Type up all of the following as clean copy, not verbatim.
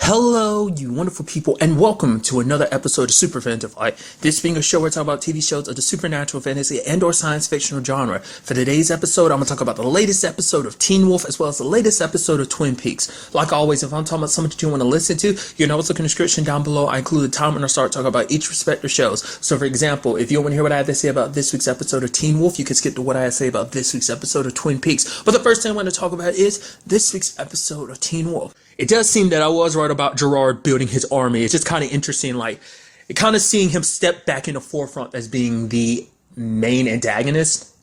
Hello, you wonderful people, and welcome to another episode of Super-Fanta-Fi. This being a show where I talk about TV shows of the supernatural, fantasy, and/or science fictional genre. For today's episode, I'm going to talk about the latest episode of Teen Wolf, as well as the latest episode of Twin Peaks. Like always, if I'm talking about something that you want to listen to, you know what's in the description down below. I include a time when I start talking about each respective shows. So, for example, if you want to hear what I have to say about this week's episode of Teen Wolf, you can skip to what I have to say about this week's episode of Twin Peaks. But the first thing I want to talk about is this week's episode of Teen Wolf. It does seem that I was right about Gerard building his army. It's just kind of interesting, like, kind of seeing him step back in the forefront as being the main antagonist.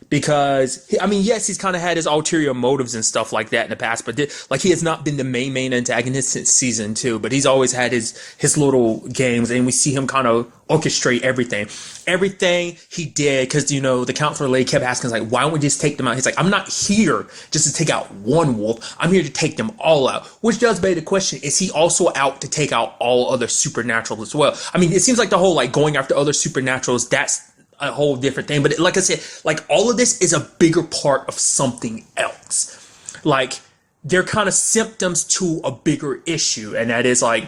Because, yes, he's kind of had his ulterior motives and stuff like that in the past, but he has not been the main antagonist since season 2, but he's always had his little games, and we see him kind of orchestrate everything he did, because, the counselor lady kept asking, like, why don't we just take them out? He's like, I'm not here just to take out one wolf, I'm here to take them all out, which does beg the question, is he also out to take out all other supernatural as well? It seems like the whole, like, going after other supernaturals, that's a whole different thing. But like I said, like, all of this is a bigger part of something else. Like, they're kind of symptoms to a bigger issue, and that is, like,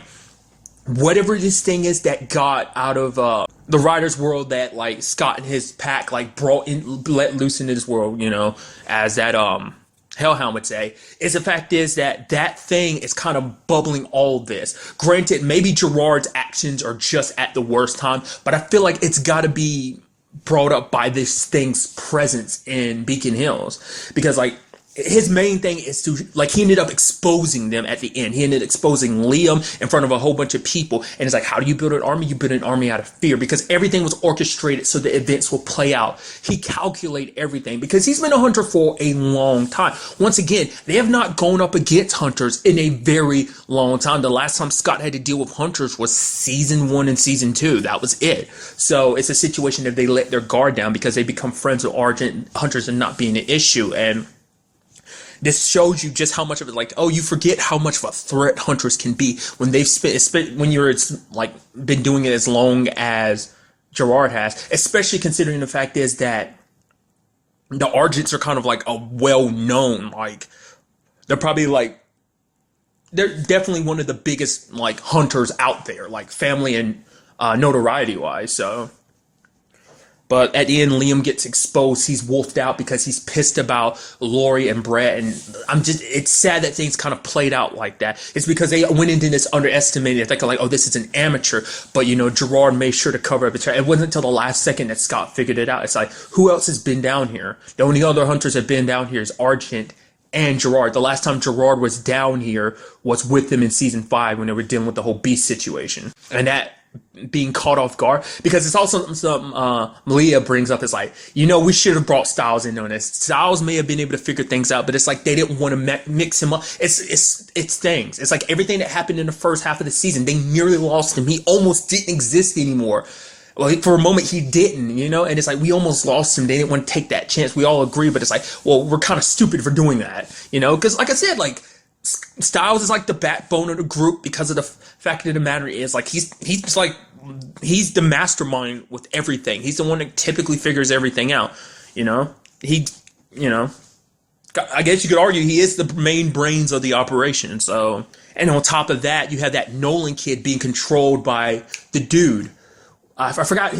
whatever this thing is that got out of the writer's world that, like, Scott and his pack, like, let loose into this world, as that Hellhound would say, is the fact is that thing is kind of bubbling all this. Granted, maybe Gerard's actions are just at the worst time, but I feel like it's got to be brought up by this thing's presence in Beacon Hills, because, like, his main thing is to, like, he ended up exposing them at the end. He ended up exposing Liam in front of a whole bunch of people, and it's like, how do you build an army? You build an army out of fear, because everything was orchestrated so the events will play out. He calculated everything, because he's been a hunter for a long time. Once again, they have not gone up against hunters in a very long time. The last time Scott had to deal with hunters was season 1 and season 2. That was it. So it's a situation that they let their guard down because they become friends with Argent hunters and not being an issue. And this shows you just how much of it, like, you forget how much of a threat hunters can be when they've when you're, like, been doing it as long as Gerard has, especially considering the fact is that the Argents are kind of like a well-known, like, they're probably, like, they're definitely one of the biggest, like, hunters out there, like, family and notoriety-wise, so. But at the end, Liam gets exposed. He's wolfed out because he's pissed about Lori and Brett. And it's sad that things kind of played out like that. It's because they went into this underestimated, thinking like, this is an amateur. But, Gerard made sure to cover up the track. It wasn't until the last second that Scott figured it out. It's like, who else has been down here? The only other hunters that have been down here is Argent and Gerard. The last time Gerard was down here was with them in season 5 when they were dealing with the whole beast situation. And that being caught off guard, because it's also something Malia brings up, is like, we should have brought Styles in on this. Styles may have been able to figure things out, but it's like they didn't want to mix him up. It's things. It's like everything that happened in the first half of the season, they nearly lost him. He almost didn't exist anymore. Well, for a moment he didn't, and it's like we almost lost him. They didn't want to take that chance. We all agree, but it's like, well, we're kind of stupid for doing that, because like I said, like, Styles is like the backbone of the group, because of the fact of the matter is, like, he's the mastermind with everything. He's the one that typically figures everything out. I guess you could argue he is the main brains of the operation. So, and on top of that, you have that Nolan kid being controlled by the dude. I forgot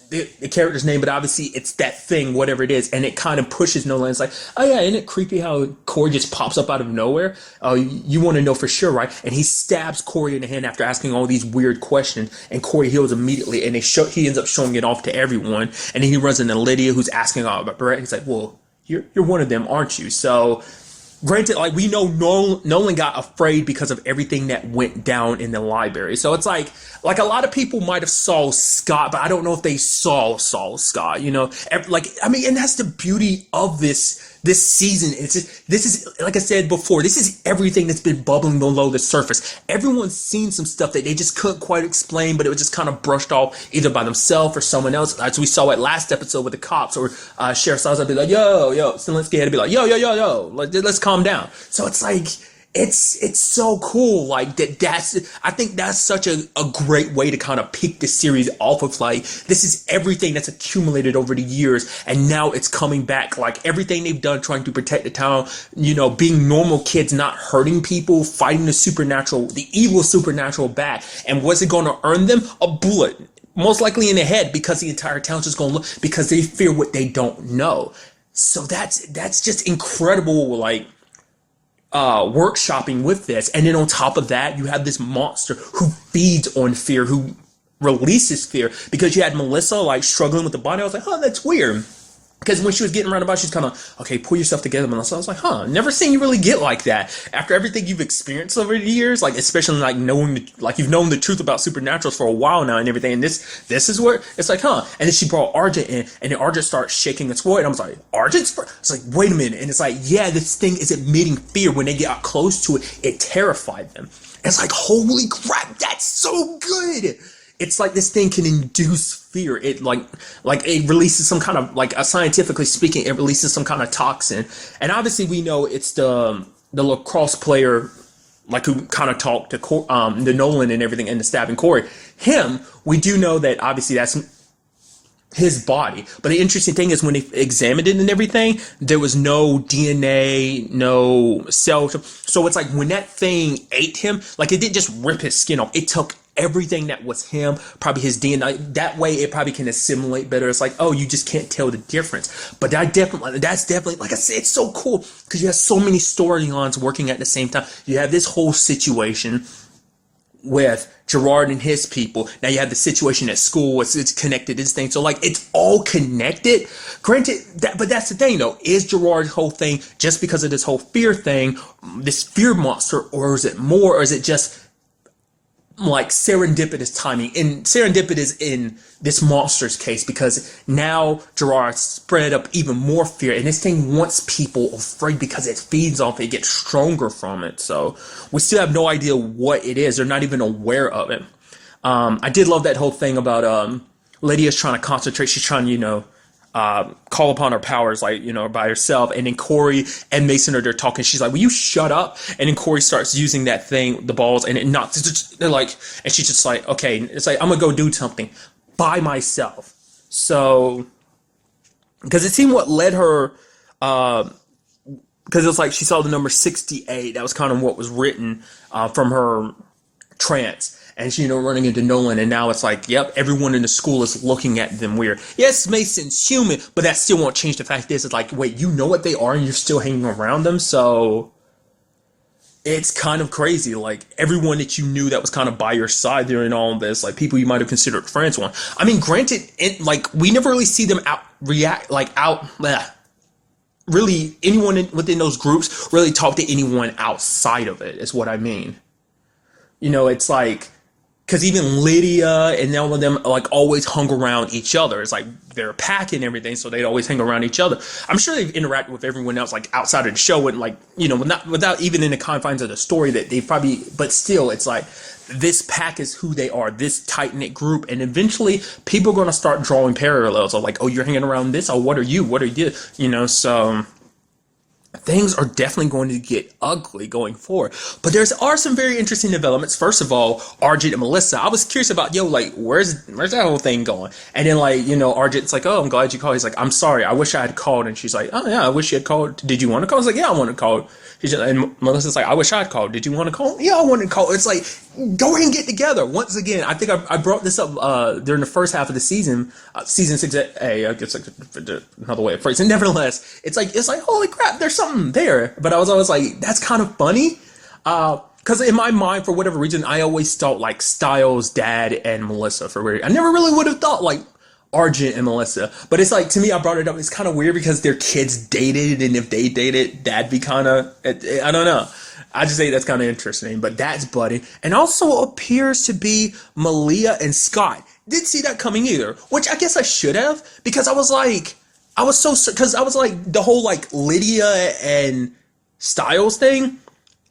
the character's name, but obviously it's that thing, whatever it is, and it kind of pushes Nolan. It's like, isn't it creepy how Corey just pops up out of nowhere? You want to know for sure, right? And he stabs Corey in the hand after asking all these weird questions, and Corey heals immediately, and he ends up showing it off to everyone, and then he runs into Lydia, who's asking about Brett. He's like, well, you're one of them, aren't you? So, granted, like, we know Nolan got afraid because of everything that went down in the library. So it's like a lot of people might have saw Scott, but I don't know if they saw Scott, and that's the beauty of this season. This is, like I said before, this is everything that's been bubbling below the surface. Everyone's seen some stuff that they just couldn't quite explain, but it was just kind of brushed off either by themselves or someone else. As we saw at last episode with the cops, or Sheriff Styles would be like, yo, Zelensky had to be like, yo, let's calm down. So it's like, it's so cool. Like I think that's such a great way to kind of pick the series off of, like, this is everything that's accumulated over the years, and now it's coming back. Like, everything they've done trying to protect the town, being normal kids, not hurting people, fighting the evil supernatural back. And what's it going to earn them? A bullet, most likely in the head, because the entire town's just going to look, because they fear what they don't know. So that's just incredible, like, workshopping with this. And then on top of that, you have this monster who feeds on fear, who releases fear, because you had Melissa, like, struggling with the body. I was like, oh, that's weird. Because when she was getting around about, she's kind of, okay, pull yourself together, Melissa. I was like, never seen you really get like that. After everything you've experienced over the years, like, especially, like, you've known the truth about supernaturals for a while now and everything, and this is where, it's like, And then she brought Argent in, and then Argent starts shaking its void, and I was like, Argent's? It's like, wait a minute. And it's like, yeah, this thing is emitting fear. When they get close to it, it terrified them. And it's like, holy crap, that's so good. It's like this thing can induce fear. It like it releases some kind of, like, scientifically speaking, it releases some kind of toxin. And obviously we know it's the lacrosse player, like, who kind of talked to the Nolan and everything, and the stabbing Corey. Him, we do know that obviously that's his body. But the interesting thing is, when they examined it and everything, there was no DNA, no cell. So it's like, when that thing ate him, like, it didn't just rip his skin off. It took everything that was him, probably his DNA. That way it probably can assimilate better. It's like, oh, you just can't tell the difference. But that's definitely, like I said, it's so cool, because you have so many storylines working at the same time. You have this whole situation with Gerard and his people. Now you have the situation at school. It's connected to this thing. So, like, it's all connected. Granted, but that's the thing, though. Is Gerard's whole thing just because of this whole fear thing, this fear monster, or is it more, or is it just, like, serendipitous timing? And serendipitous in this monster's case, because now Gerard spread up even more fear, and this thing wants people afraid because it feeds off it, gets stronger from it. So we still have no idea what it is. They're not even aware of it. I did love that whole thing about Lydia's trying to concentrate. She's trying to, call upon her powers, like, by herself. And then Corey and Mason are there talking. She's like, will you shut up? And then Corey starts using that thing, the balls, and it knocks. They're like, and she's just like, okay. It's like, I'm going to go do something by myself. So, because it seemed what led her, because it was like she saw the number 68. That was kind of what was written from her trance. And she, running into Nolan, and now it's like, yep, everyone in the school is looking at them weird. Yes, Mason's human, but that still won't change the fact that it's like, wait, you know what they are, and you're still hanging around them? So it's kind of crazy. Like, everyone that you knew that was kind of by your side during all of this, like, people you might have considered friends one. I mean, granted, like, we never really see them really, anyone within those groups really talk to anyone outside of it, is what I mean. It's like, because even Lydia and all of them, like, always hung around each other. It's like they're a pack and everything, so they'd always hang around each other. I'm sure they've interacted with everyone else, like, outside of the show, and, like, without even in the confines of the story, that they probably, but still, it's like, this pack is who they are, this tight-knit group, and eventually people are going to start drawing parallels of, like, oh, you're hanging around this, oh, what are you, so things are definitely going to get ugly going forward. But are some very interesting developments. First of all, Argent and Melissa. I was curious about, like, where's that whole thing going? And then, like, Argent's like, oh, I'm glad you called. He's like, I'm sorry, I wish I had called. And she's like, oh yeah, I wish you had called. Did you want to call? I was like, yeah, I want to call. And Melissa's like, I wish I had called. Did you want to call? Yeah, I want to call. It's like, go ahead and get together. Once again, I think I brought this up during the first half of the season, season 6A. I guess another way of phrasing. Nevertheless, it's like, holy crap, there's something there. But I was always like, that's kind of funny. Because in my mind, for whatever reason, I always thought, like, Styles, Dad, and Melissa. I never really would have thought, like, Argent and Melissa. But it's like, to me, I brought it up, it's kind of weird because their kids dated, and if they dated, that'd be kind of, I don't know. I just think that's kind of interesting. But that's Buddy. And also appears to be Malia and Scott. Didn't see that coming either, which I guess I should have, because I was like, the whole, like, Lydia and Styles thing,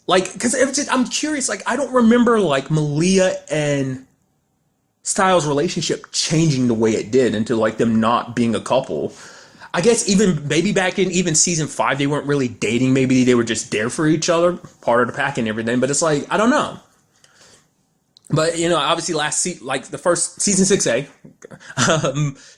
like, because I'm curious, like, I don't remember, like, Malia and Styles' relationship changing the way it did into, like, them not being a couple. I guess even maybe back in even season 5, they weren't really dating. Maybe they were just there for each other, part of the pack and everything. But it's like, I don't know. But, obviously like the first season 6A,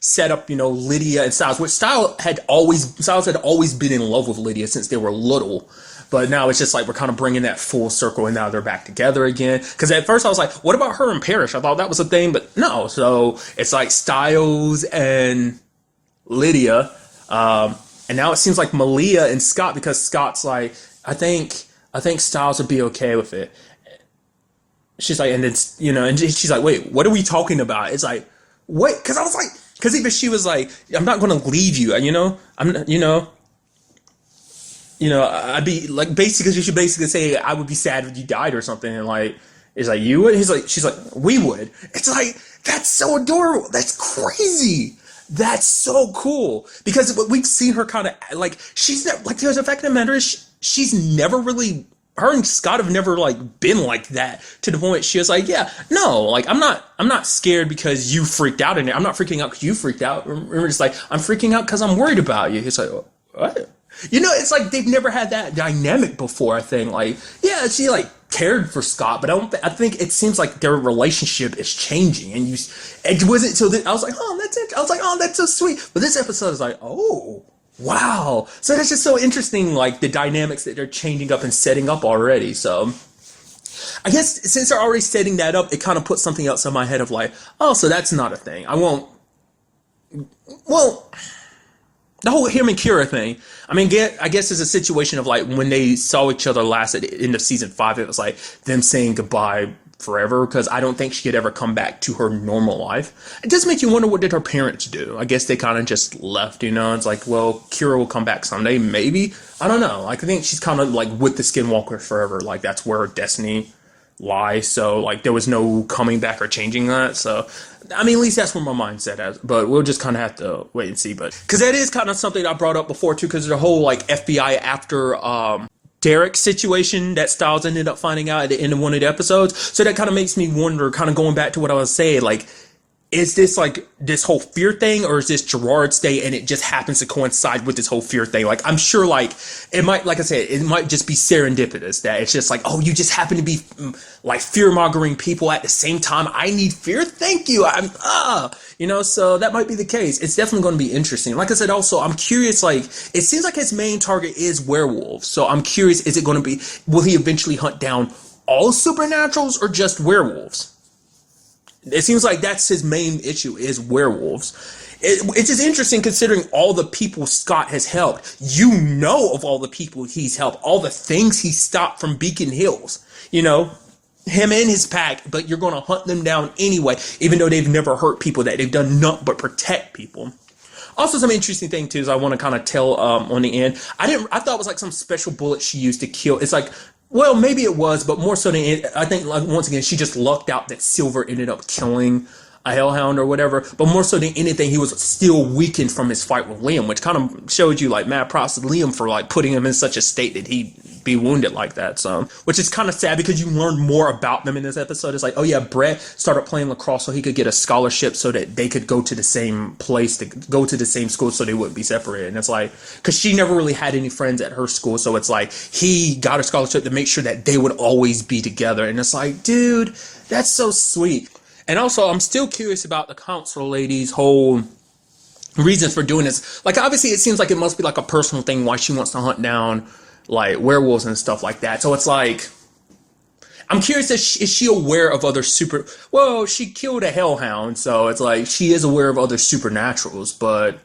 set up, Lydia and Styles, which Styles had always been in love with Lydia since they were little. But now it's just like we're kind of bringing that full circle, and now they're back together again. Because at first I was like, what about her and Parrish? I thought that was a thing, but no. So it's like Styles and Lydia. And now it seems like Malia and Scott, because Scott's like, I think Styles would be okay with it. She's like, and then, and she's like, wait, what are we talking about? It's like, what? Because I was like, because even she was like, I'm not going to leave you, I'd be like, basically, she should basically say, I would be sad if you died or something. And like, it's like, you would? She's like, we would. It's like, that's so adorable. That's crazy. That's so cool. Because we've seen her kind of, like, she's like, there's a fact of the matter is, she's never really, her and Scott have never like been like that, to the point she was like, yeah, no, like I'm not scared because you freaked out in it. I'm not freaking out because you freaked out. Remember, it's like, I'm freaking out because I'm worried about you. It's like, what? It's like they've never had that dynamic before. I think, like, yeah, she like cared for Scott, but I think it seems like their relationship is changing. And it wasn't until I was like, oh, that's it. I was like, oh, that's so sweet. But this episode is like, oh, wow. So that's just so interesting, like the dynamics that they're changing up and setting up already. So I guess since they're already setting that up, it kind of puts something else in my head of like, oh, so that's not a thing. Well, the whole him and Kira thing. I mean, I guess it's a situation of like when they saw each other last at the end of season 5, it was like them saying goodbye forever, because I don't think she could ever come back to her normal life. It does make you wonder, what did her parents do? I guess they kind of just left, It's like, well, Kira will come back someday, maybe. I don't know. Like, I think she's kind of like with the Skinwalkers forever. Like, that's where her destiny lies. So, like, there was no coming back or changing that. So, I mean, at least that's where my mindset is. But we'll just kind of have to wait and see. But because that is kind of something I brought up before, too, because the whole, like, FBI after Derek situation that Styles ended up finding out at the end of one of the episodes. So that kind of makes me wonder, kind of going back to what I was saying, like, is this like this whole fear thing, or is this Gerard's day and it just happens to coincide with this whole fear thing? Like, I'm sure, like, it might, like I said, it might just be serendipitous that it's just like, oh, you just happen to be like fear-mongering people at the same time. I need fear. Thank you. So that might be the case. It's definitely going to be interesting. Like I said, also, I'm curious, like, it seems like his main target is werewolves. So I'm curious, is it going to be, will he eventually hunt down all supernaturals or just werewolves? It seems like that's his main issue, is werewolves. It's just interesting considering all the people Scott has helped. Of all the people he's helped, all the things he stopped from Beacon Hills. Him and his pack, but you're going to hunt them down anyway, even though they've never hurt people, that they've done nothing but protect people. Also, some interesting thing too is I want to kind of tell on the end. I thought it was like some special bullet she used to kill. It's like, well, maybe it was, but more so than I think, like, once again, she just lucked out that Silver ended up killing a hellhound or whatever. But more so than anything, he was still weakened from his fight with Liam, which kind of showed you, like, mad props to Liam for, like, putting him in such a state that he'd be wounded like that. So, which is kind of sad because you learn more about them in this episode. It's like, oh yeah, Brett started playing lacrosse so he could get a scholarship so that they could go to the same place, to go to the same school, so they wouldn't be separated. And it's like, because she never really had any friends at her school, so it's like he got a scholarship to make sure that they would always be together. And it's like, dude, that's so sweet. And also, I'm still curious about the counselor lady's whole reasons for doing this. Like, obviously, it seems like it must be like a personal thing why she wants to hunt down, like, werewolves and stuff like that. So it's like, I'm curious, is she aware of other well, she killed a hellhound, so it's like she is aware of other supernaturals, but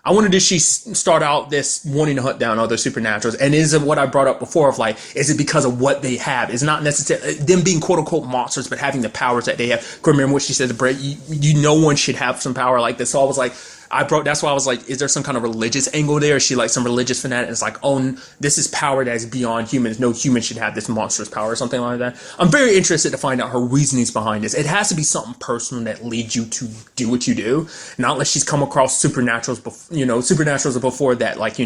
I wonder, did she start out this wanting to hunt down other supernaturals? And is it what I brought up before of, like, is it because of what they have? It's not necessarily them being quote unquote monsters, but having the powers that they have. Remember what she said to Brett, no one should have some power like this. So I was like, that's why I was like, is there some kind of religious angle there? Is she like some religious fanatic? It's like, oh, this is power that is beyond humans. No human should have this monstrous power or something like that. I'm very interested to find out her reasonings behind this. It has to be something personal that leads you to do what you do. Not unless she's come across supernaturals before that, like,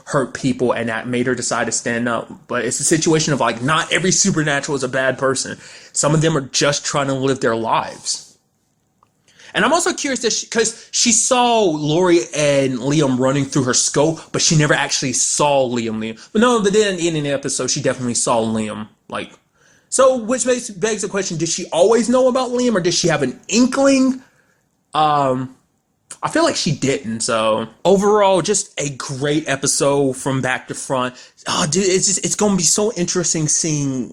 hurt people and that made her decide to stand up. But it's a situation of like, not every supernatural is a bad person. Some of them are just trying to live their lives. And I'm also curious that because she saw Lori and Liam running through her scope, but she never actually saw Liam. But no, but then in the episode, she definitely saw Liam. Like, so which begs the question: did she always know about Liam, or did she have an inkling? I feel like she didn't. So overall, just a great episode from back to front. Oh, dude, it's gonna be so interesting seeing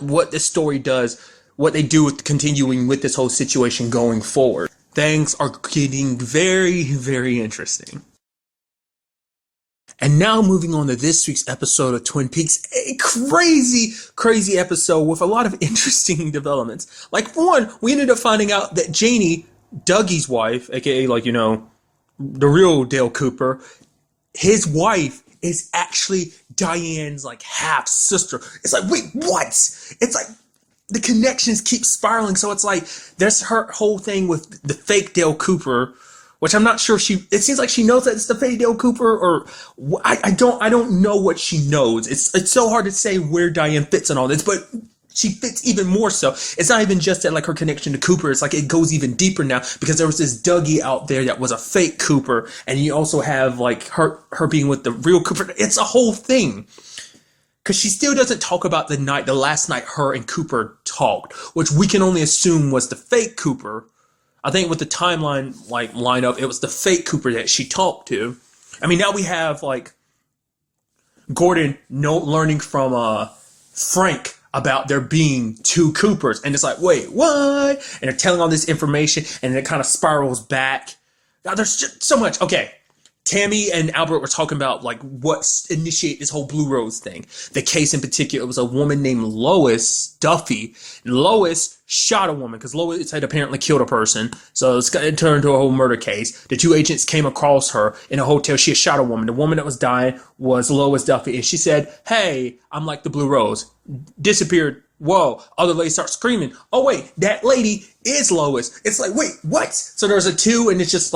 what this story does, what they do with continuing with this whole situation going forward. Things are getting very, very interesting. And now moving on to this week's episode of Twin Peaks, a crazy, crazy episode with a lot of interesting developments. Like, for one, we ended up finding out that Janie, Dougie's wife, aka the real Dale Cooper, his wife is actually Diane's half sister. It's like, wait, what? It's like the connections keep spiraling. So it's like there's her whole thing with the fake Dale Cooper, which I'm not sure it seems like she knows that it's the fake Dale Cooper, or I don't know what she knows. It's so hard to say where Diane fits in all this, but she fits even more so. It's not even just that her connection to Cooper. It's it goes even deeper now, because there was this Dougie out there that was a fake Cooper, and you also have her being with the real Cooper. It's a whole thing. Because she still doesn't talk about the last night her and Cooper talked, which we can only assume was the fake Cooper. I think with the timeline lineup, it was the fake Cooper that she talked to. I mean, now we have Gordon learning from Frank about there being two Coopers, and it's like, wait, what? And they're telling all this information, and it kind of spirals back. Now there's just so much. Okay, Tammy and Albert were talking about what initiated this whole Blue Rose thing. The case in particular, it was a woman named Lois Duffy. And Lois shot a woman because Lois had apparently killed a person. So it turned into a whole murder case. The two agents came across her in a hotel. She had shot a woman. The woman that was dying was Lois Duffy. And she said, hey, I'm like the Blue Rose. Disappeared. Whoa. Other lady starts screaming. Oh, wait, that lady is Lois. It's like, wait, what? So there's a two, and it's just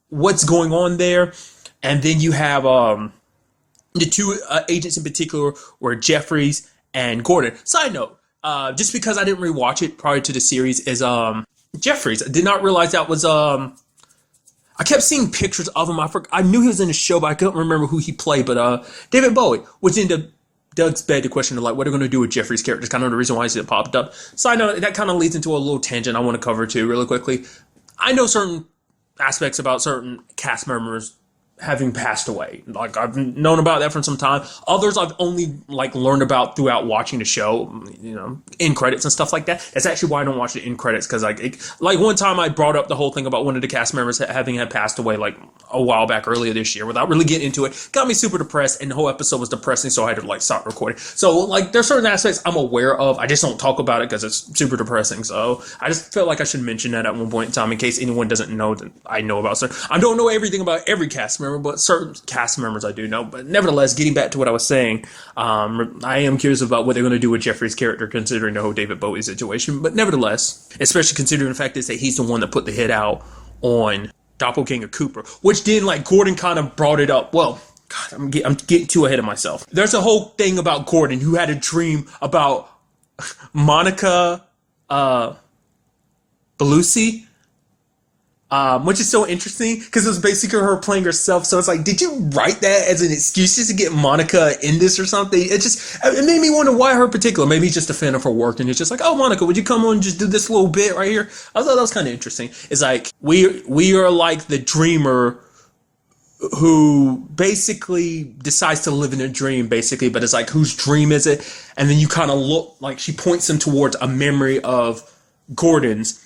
what's going on there? And then you have the two agents in particular were Jeffries and Gordon. Side note, just because I didn't rewatch it prior to the series, is Jeffries. I did not realize that was I kept seeing pictures of him. I knew he was in the show, but I couldn't remember who he played. But David Bowie was in Doug's bed. The question of what are they going to do with Jeffries' character is kind of the reason why it popped up. Side note, that kind of leads into a little tangent I want to cover too, really quickly. I know certain aspects about certain cast members having passed away. I've known about that for some time. Others I've only learned about throughout watching the show, in credits and stuff like that. That's actually why I don't watch the in credits, because one time I brought up the whole thing about one of the cast members having had passed away a while back earlier this year without really getting into it. Got me super depressed, and the whole episode was depressing, so I had to stop recording. So there's certain aspects I'm aware of. I just don't talk about it because it's super depressing. So I just felt like I should mention that at one point in time in case anyone doesn't know that I know about certain. I don't know everything about every cast member, but certain cast members I do know. But nevertheless, getting back to what I was saying, I am curious about what they're going to do with Jeffrey's character, considering the whole David Bowie situation. But nevertheless, especially considering the fact that he's the one that put the hit out on Doppelganger Cooper, which then Gordon kind of brought it up. Well, God, I'm getting too ahead of myself. There's a whole thing about Gordon who had a dream about Monica Bellucci. Which is so interesting because it was basically her playing herself. So it's did you write that as an excuse just to get Monica in this or something? It made me wonder why her particular. Maybe he's just a fan of her work, and it's just oh, Monica, would you come on and just do this little bit right here? I thought that was kind of interesting. It's we are like the dreamer who basically decides to live in a dream, basically, but it's whose dream is it? And then you kind of look she points him towards a memory of Gordon's.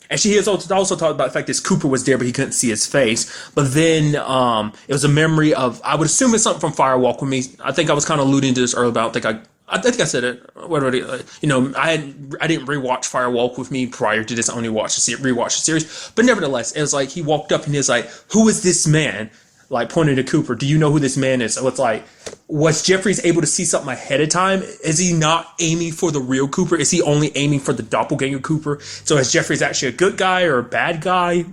And she has also talked about the fact that Cooper was there, but he couldn't see his face. But then it was a memory of, I would assume it's something from Fire Walk with Me. I think I was kind of alluding to this earlier, but I think I said it. I didn't rewatch Fire Walk with Me prior to this. I only rewatched the series. But nevertheless, it was he walked up and he was who is this man? Pointing to Cooper, do you know who this man is? So it's was Jeffries able to see something ahead of time? Is he not aiming for the real Cooper? Is he only aiming for the doppelganger Cooper? So is Jeffries actually a good guy or a bad guy?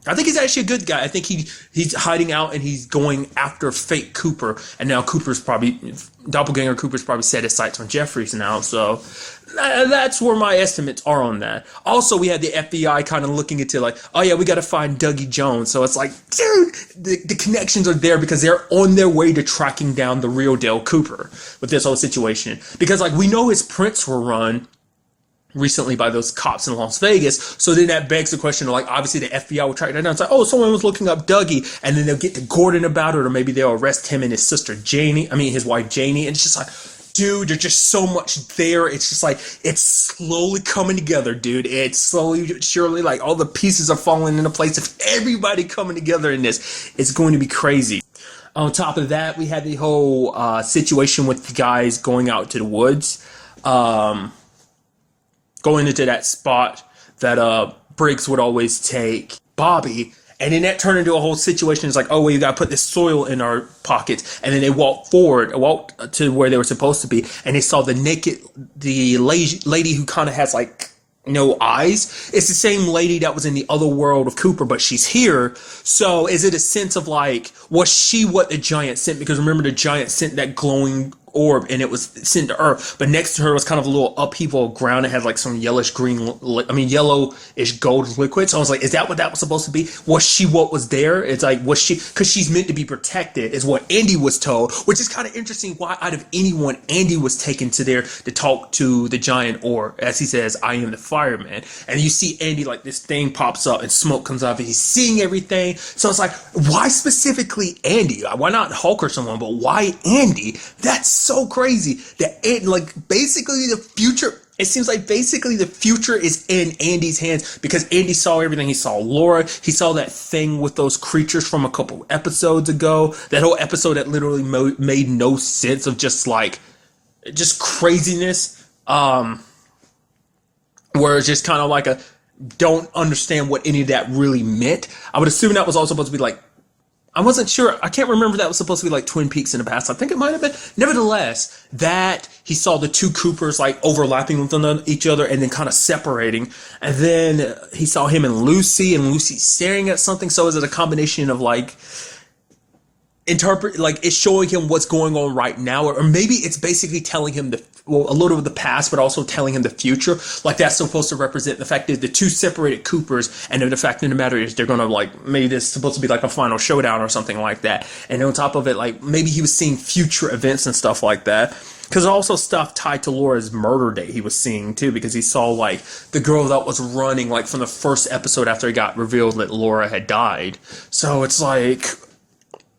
I think he's actually a good guy. I think he's hiding out and he's going after fake Cooper. And now Doppelganger Cooper's probably set his sights on Jeffries now. So that's where my estimates are on that. Also, we had the FBI kind of looking into like, oh yeah, we got to find Dougie Jones. So it's like, dude, the connections are there because they're on their way to tracking down the real Dale Cooper with this whole situation. Because like we know his prints were run recently by those cops in Las Vegas. So then that begs the question of like, obviously the FBI will track that down. It's like, oh, someone was looking up Dougie, and then they'll get to Gordon about it, or maybe they'll arrest him and his sister his wife Janie. And it's just like, dude, there's just so much there. It's just like, it's slowly coming together, dude. It's slowly, surely, like all the pieces are falling into place. If everybody coming together in this, it's going to be crazy. On top of that, we had the whole situation with the guys going out to the woods. Going into that spot that Briggs would always take Bobby, and then that turned into a whole situation. It's like, oh, well, you gotta put this soil in our pockets, and then they walked to where they were supposed to be, and they saw the lady who kind of has like no eyes. It's the same lady that was in the other world of Cooper, but she's here. So is it a sense of like, was she what the giant sent? Because remember, the giant sent that glowing orb and it was sent to Earth, but next to her was kind of a little upheaval of ground. It had like some yellowish gold liquid. So I was like, is that what that was supposed to be? Was she what was there? It's like, was she, because she's meant to be protected is what Andy was told, which is kind of interesting why out of anyone Andy was taken to there to talk to the giant orb, as he says, I am the fireman. And you see Andy, like this thing pops up and smoke comes out and he's seeing everything. So it's like, why specifically Andy? Why not Hulk or someone, but why Andy? That's so crazy that it, like, basically the future, it seems like basically the future is in Andy's hands because Andy saw everything. He saw Laura, he saw that thing with those creatures from a couple episodes ago, that whole episode that literally made no sense of just craziness, where it's just kind of like a don't understand what any of that really meant. I would assume that was all supposed to be like, I wasn't sure. I can't remember if that was supposed to be like Twin Peaks in the past. I think it might have been. Nevertheless, that he saw the two Coopers like overlapping with each other and then kind of separating. And then he saw him and Lucy staring at something. So is it a combination of like it's showing him what's going on right now, or maybe it's basically telling him a little of the past, but also telling him the future. Like that's supposed to represent the fact that the two separated Coopers, and then the fact of the matter is they're gonna like maybe this is supposed to be like a final showdown or something like that. And on top of it, like maybe he was seeing future events and stuff like that. Because also stuff tied to Laura's murder date he was seeing too, because he saw like the girl that was running like from the first episode after it got revealed that Laura had died. So it's like,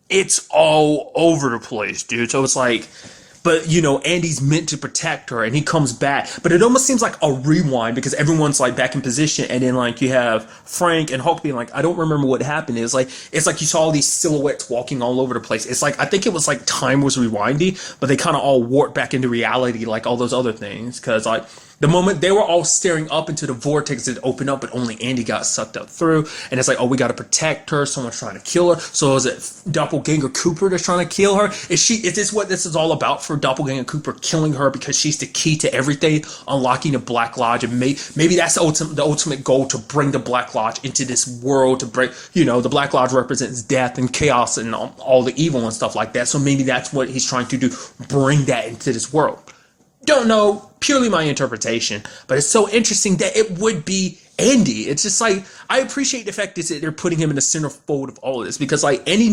it's all over the place, dude. So it's like, but you know, Andy's meant to protect her and he comes back, but it almost seems like a rewind because everyone's like back in position, and then like you have Frank and Hulk being like, I don't remember what happened. It's like you saw all these silhouettes walking all over the place. It's like, I think it was like time was rewinding, but they kind of all warped back into reality like all those other things, because like the moment they were all staring up into the vortex that opened up, but only Andy got sucked up through. And it's like, oh, we got to protect her. Someone's trying to kill her. So is it Doppelganger Cooper that's trying to kill her? Is this what this is all about for Doppelganger Cooper, killing her because she's the key to everything, unlocking the Black Lodge? And maybe that's the ultimate goal, to bring the Black Lodge into this world, to break, the Black Lodge represents death and chaos and all the evil and stuff like that. So maybe that's what he's trying to do, bring that into this world. Don't know, purely my interpretation, but it's so interesting that it would be Andy. It's just like, I appreciate the fact that they're putting him in the centerfold of all of this, because like Andy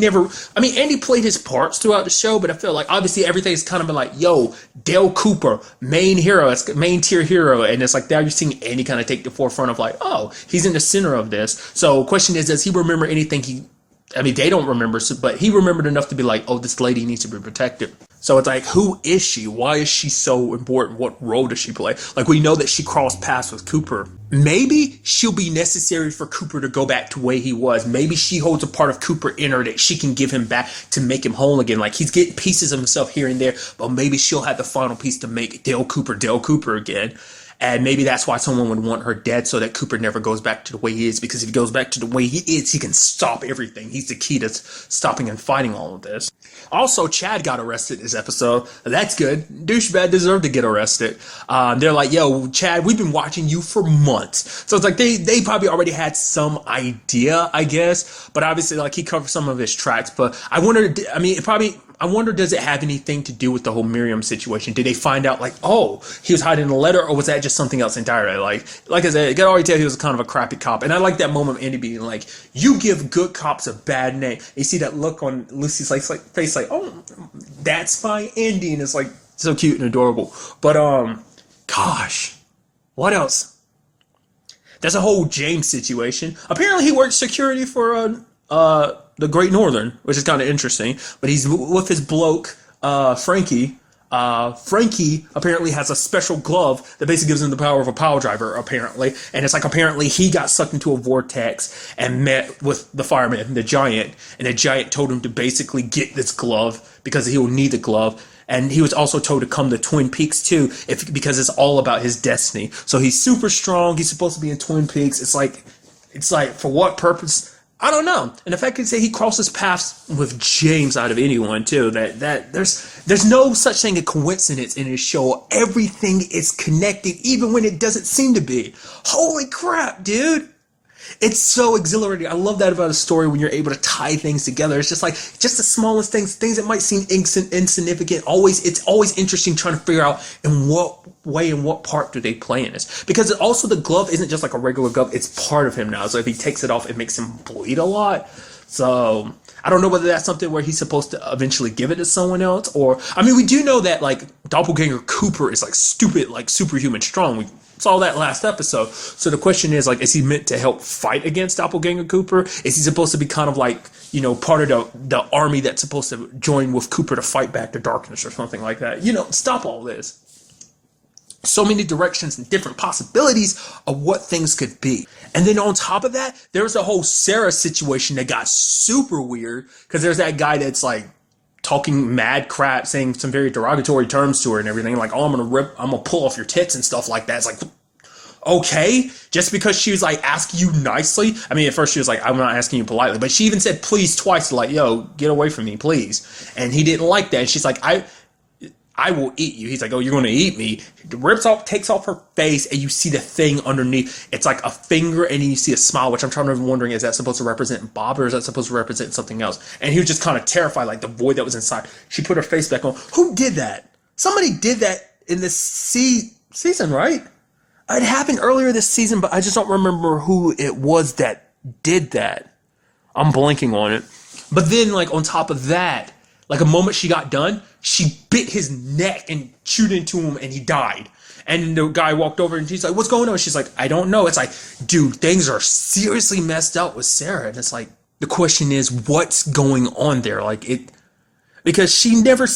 played his parts throughout the show, but I feel like obviously everything's kind of been like, yo, Dale Cooper, main hero, it's main tier hero, and it's like now you're seeing Andy kind of take the forefront of like, oh, he's in the center of this. So question is, does he remember anything they don't remember, but he remembered enough to be like, oh, this lady needs to be protected. So it's like, who is she? Why is she so important? What role does she play? Like, we know that she crossed paths with Cooper. Maybe she'll be necessary for Cooper to go back to the way he was. Maybe she holds a part of Cooper in her that she can give him back to make him whole again. Like, he's getting pieces of himself here and there, but maybe she'll have the final piece to make Dale Cooper again. And maybe that's why someone would want her dead, so that Cooper never goes back to the way he is. Because if he goes back to the way he is, he can stop everything. He's the key to stopping and fighting all of this. Also, Chad got arrested this episode. That's good. Douchebag deserved to get arrested. They're like, yo, Chad, we've been watching you for months. So it's like they probably already had some idea, I guess. But obviously, like, he covered some of his tracks. But I wonder, I wonder, does it have anything to do with the whole Miriam situation? Did they find out, like, oh, he was hiding a letter, or was that just something else entirely? Like I said, I could already tell he was kind of a crappy cop. And I like that moment of Andy being like, you give good cops a bad name. You see that look on Lucy's face, like, oh, that's my Andy. And it's like so cute and adorable. But, gosh, what else? There's a whole James situation. Apparently he works security for, the Great Northern, which is kind of interesting. But he's with his bloke, Frankie. Frankie apparently has a special glove that basically gives him the power of a pile driver, apparently. And it's like, apparently he got sucked into a vortex and met with the fireman, the Giant. And the Giant told him to basically get this glove because he will need the glove. And he was also told to come to Twin Peaks too, because it's all about his destiny. So he's super strong. He's supposed to be in Twin Peaks. It's like for what purpose? I don't know. And the fact that he crosses paths with James out of anyone too, that there's no such thing as coincidence in this show. Everything is connected, even when it doesn't seem to be. Holy crap, dude. It's so exhilarating. I love that about a story, when you're able to tie things together. It's just like, just the smallest things that might seem insignificant. It's always interesting trying to figure out in what way and what part do they play in this. Because also the glove isn't just like a regular glove. It's part of him now. So if he takes it off, it makes him bleed a lot. So I don't know whether that's something where he's supposed to eventually give it to someone else, or, I mean, we do know that, like, Doppelganger Cooper is like stupid, like superhuman strong. We saw that last episode. So the question is, like, is he meant to help fight against Doppelganger Cooper? Is he supposed to be kind of like, you know, part of the army that's supposed to join with Cooper to fight back the darkness or something like that? You know, stop all this. So many directions and different possibilities of what things could be. And then on top of that, there's a whole Sarah situation that got super weird, because there's that guy that's like talking mad crap, saying some very derogatory terms to her and everything, like, oh, I'm gonna pull off your tits and stuff like that. It's like, okay, just because she was like asking you nicely. I mean, at first she was like, I'm not asking you politely, but she even said please twice, like, yo, get away from me, please. And he didn't like that. And she's like, I will eat you. He's like, oh, you're going to eat me. Takes off her face, and you see the thing underneath. It's like a finger, and then you see a smile, which I'm trying to wondering, is that supposed to represent Bob, or is that supposed to represent something else? And he was just kind of terrified, like the void that was inside. She put her face back on. Who did that? Somebody did that in this season, right? It happened earlier this season, but I just don't remember who it was that did that. I'm blanking on it. But then, like, on top of that, like, a moment she got done, she bit his neck and chewed into him, and he died. And the guy walked over, and she's like, what's going on? She's like, I don't know. It's like, dude, things are seriously messed up with Sarah. And it's like, the question is, what's going on there? Like, because she never,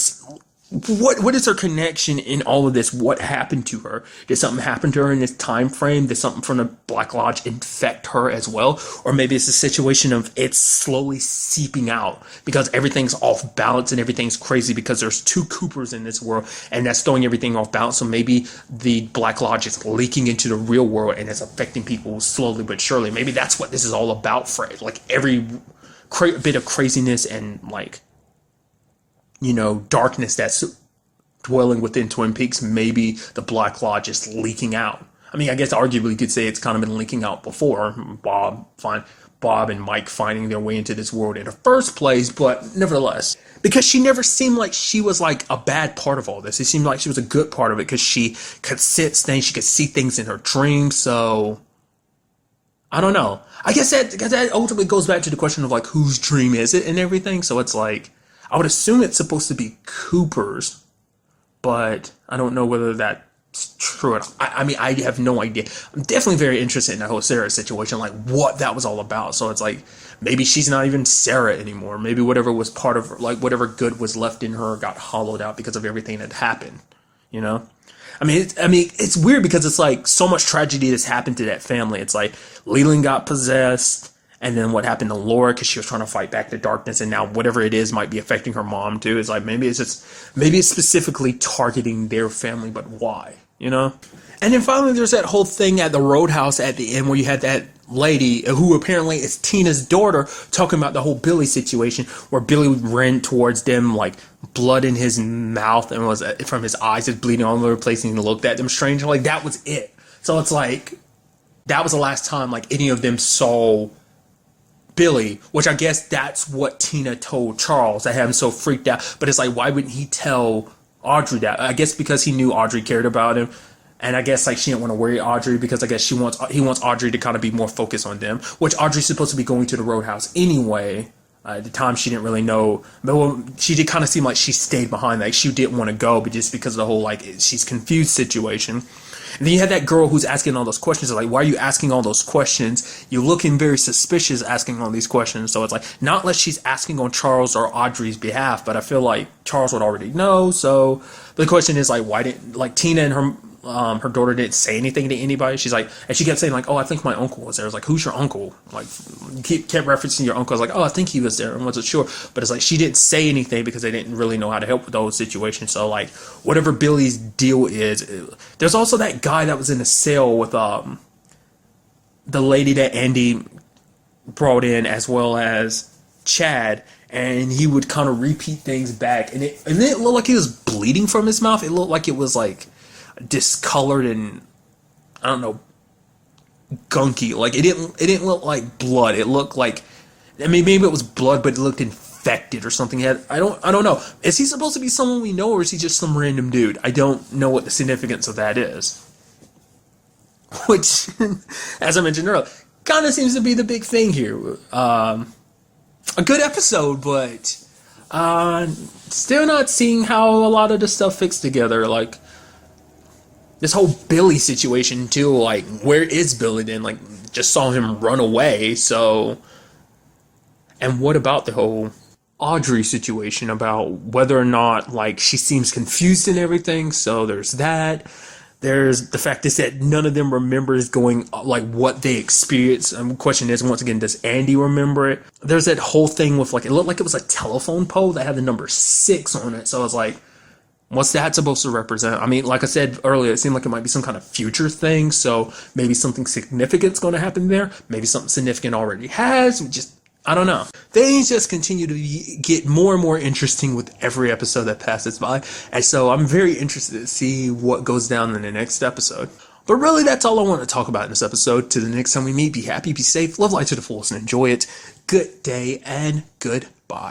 what is her connection in all of this? What happened to her? Did something happen to her in this time frame? Did something from the Black Lodge infect her as well? Or maybe it's a situation of it's slowly seeping out because everything's off balance and everything's crazy because there's two Coopers in this world, and that's throwing everything off balance. So maybe the Black Lodge is leaking into the real world and it's affecting people slowly but surely. Maybe that's what this is all about, Fred. Like, every bit of craziness and, like, you know, darkness that's dwelling within Twin Peaks, maybe the Black Lodge is leaking out. I mean, I guess arguably you could say it's kind of been leaking out before. Bob and Mike finding their way into this world in the first place, but nevertheless, because she never seemed like she was like a bad part of all this. It seemed like she was a good part of it because she could sense things, she could see things in her dreams. So I don't know. I guess that ultimately goes back to the question of, like, whose dream is it and everything. So it's like, I would assume it's supposed to be Cooper's, but I don't know whether that's true. I mean, I have no idea. I'm definitely very interested in that whole Sarah situation, like what that was all about. So it's like, maybe she's not even Sarah anymore. Maybe whatever was part of her, like whatever good was left in her, got hollowed out because of everything that happened, you know? I mean, it's weird because it's like so much tragedy that's happened to that family. It's like Leland got possessed. And then what happened to Laura, because she was trying to fight back the darkness, and now whatever it is might be affecting her mom too. It's like, maybe it's specifically targeting their family, but why, you know? And then finally, there's that whole thing at the Roadhouse at the end where you had that lady who apparently is Tina's daughter talking about the whole Billy situation, where Billy ran towards them like blood in his mouth and was from his eyes is bleeding all over the place, and he looked at them strange. Like that was it. So it's like that was the last time like any of them saw Billy, which I guess that's what Tina told Charles that had him so freaked out. But it's like, why wouldn't he tell Audrey that? I guess because he knew Audrey cared about him. And I guess like she didn't want to worry Audrey because I guess he wants Audrey to kind of be more focused on them, which Audrey's supposed to be going to the Roadhouse anyway. At the time, she didn't really know, but well, she did kind of seem like she stayed behind, like she didn't want to go, but just because of the whole like she's confused situation. And then you had that girl who's asking all those questions. Like, why are you asking all those questions? You're looking very suspicious asking all these questions. So it's like, not unless she's asking on Charles or Audrey's behalf, but I feel like Charles would already know. So the question is like, why didn't like Tina and her daughter didn't say anything to anybody? She's like, and she kept saying like, oh, I think my uncle was there. I was like, who's your uncle? Like, kept referencing your uncle. I was like, oh, I think he was there. I wasn't sure, but it's like she didn't say anything because they didn't really know how to help with those situations. So like, whatever Billy's deal is, there's also that guy that was in the cell with the lady that Andy brought in, as well as Chad, and he would kind of repeat things back, and it looked like he was bleeding from his mouth. It looked like it was like discolored and I don't know, gunky. Like it didn't look like blood. It looked like, I mean, maybe it was blood, but it looked infected or something. I don't know. Is he supposed to be someone we know, or is he just some random dude? I don't know what the significance of that is. Which, as I mentioned earlier, kind of seems to be the big thing here. A good episode, but still not seeing how a lot of the stuff fits together. Like this whole Billy situation too. Like, where is Billy then? Like, just saw him run away. So, and what about the whole Audrey situation about whether or not like she seems confused and everything? So there's that. There's the fact is that none of them remembers going like what they experienced. The question is, once again, does Andy remember it? There's that whole thing with like, it looked like it was a telephone pole that had the number 6 on it. So I was like, what's that supposed to represent? I mean, like I said earlier, it seemed like it might be some kind of future thing. So maybe something significant's going to happen there. Maybe something significant already has. I don't know. Things just continue to get more and more interesting with every episode that passes by. And so I'm very interested to see what goes down in the next episode. But really, that's all I want to talk about in this episode. Till the next time we meet, be happy, be safe, love life to the fullest, and enjoy it. Good day and goodbye.